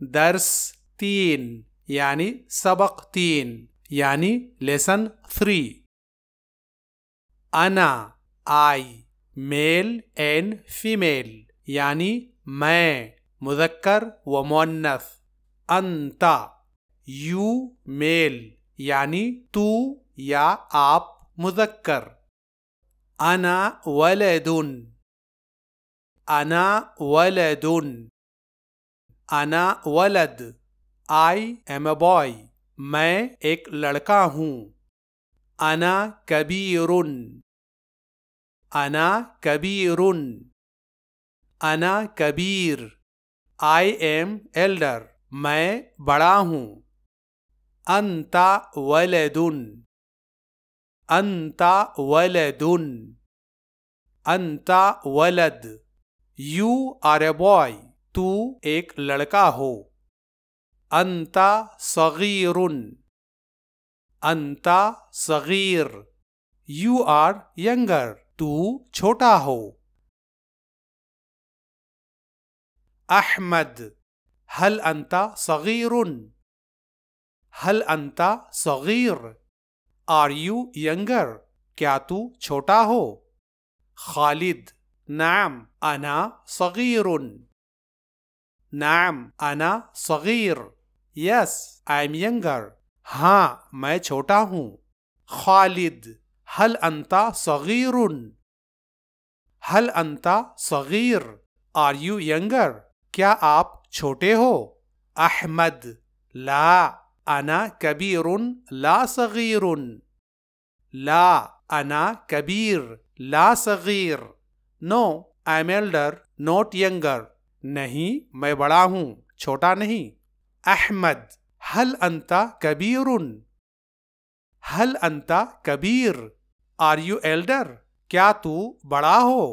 दर्स 3 यानी सबक 3 यानी लेसन 3। अना आई मेल एंड फीमेल यानी मैं मुज़क्कर व मुअन्नस। अंता यू मेल यानी तू या आप मुज़क्कर। अना वलदुन अना वलदुन अना वलद आई एम अ बॉय मैं एक लड़का हूँ। अना कबीरुन अना कबीरुन अना कबीर आई एम एल्डर मैं बड़ा हूँ। अंता वलदुन अंता वलदुन अंता वलद यू आर ए बॉय तू एक लड़का हो। अंता सगीरुन अंता सगीर यू आर यंगर तू छोटा हो। अहमद हल अंता सगीरुन हल अंता सगीर आर यू यंगर क्या तू छोटा हो। खालिद नाम अना सगीरुन नाम अना सगीर यस आई एम यंगर हाँ मैं छोटा हूँ। खालिद हल अंता सगीरुन हल अंता सगीर आर यू यंगर क्या आप छोटे हो। अहमद ला अना कबीरुन ला सगीरुन ला अना कबीर ला सगीर no I am elder not younger नहीं मैं बड़ा हूँ छोटा नहीं। अहमद हल अंता कबीरुन हल अंता कबीर आर यू एल्डर क्या तू बड़ा हो।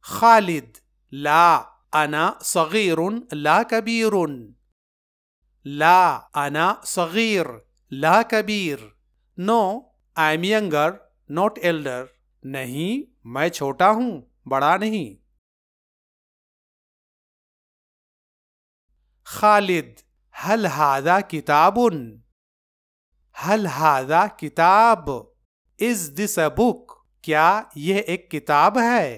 खालिद ला अना सगीरुन ला कबीरुन ला अना सगीर ला कबीर no I am younger not elder नहीं मैं छोटा हूँ बड़ा नहीं। खालिद हल हादा किताबुन हल हादा किताब इज दिस अ बुक क्या यह एक किताब है।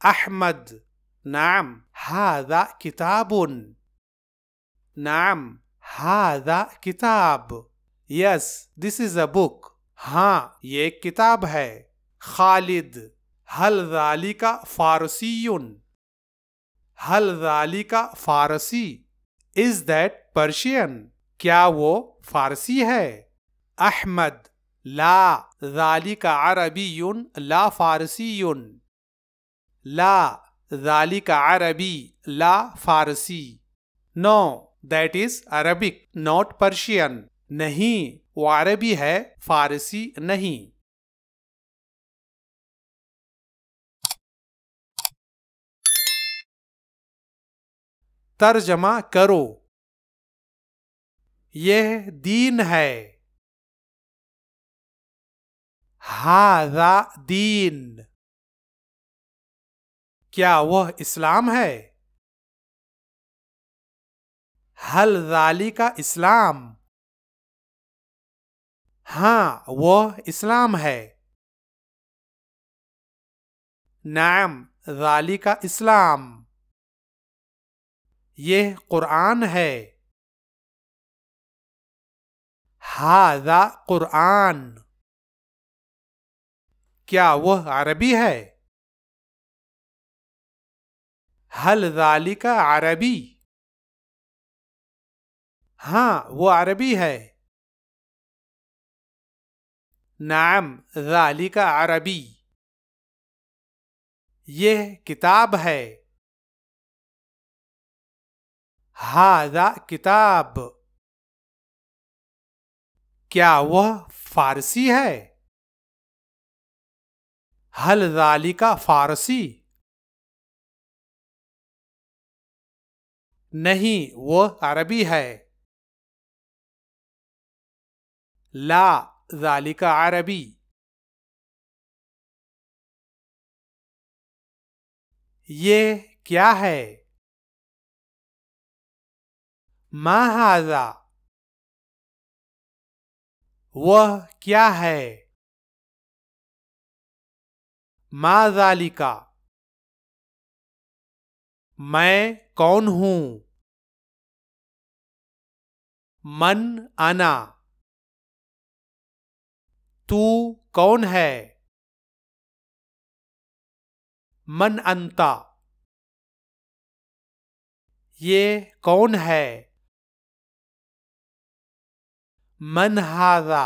अहमद नाम हादा किताबुन नाम हादा किताब yes this is a book हाँ ये एक किताब है। खालिद हल ज़ालिका फारसीयुन हल ज़ालिका फारसी इज दैट पर्शियन क्या वो फारसी है। अहमद ला ज़ालिका अरबियुन ला फारसीयुन ला ज़ालिका अरबी ला फारसी no that is Arabic not Persian नहीं वो अरबी है फारसी नहीं। तर्जमा करो यह दीन है। हाज़ा दीन क्या वह इस्लाम है। हल ज़ालिका इस्लाम हाँ वह इस्लाम है। नाम ज़ालिका इस्लाम यह कुरान है। हाज़ा कुरान क्या वह अरबी है। हल ज़ालिका अरबी हाँ वो अरबी है। नाम ज़ालिका अरबी यह किताब है। हाज़ा किताब क्या वह फारसी है। हल ज़ालिका फारसी नहीं वो अरबी है। ला ज़ालिका अरबी ये क्या है। मा हाजा, वह क्या है। मा ज़ालिका, मैं कौन हूं। मन अना, तू कौन है। मन अंता, ये कौन है। मन हाजा,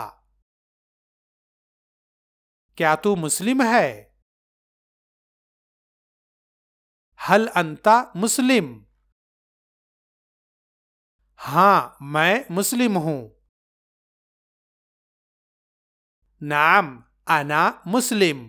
क्या तू मुस्लिम है। हल अंता मुस्लिम, हाँ मैं मुस्लिम हूं। नाम अना मुस्लिम,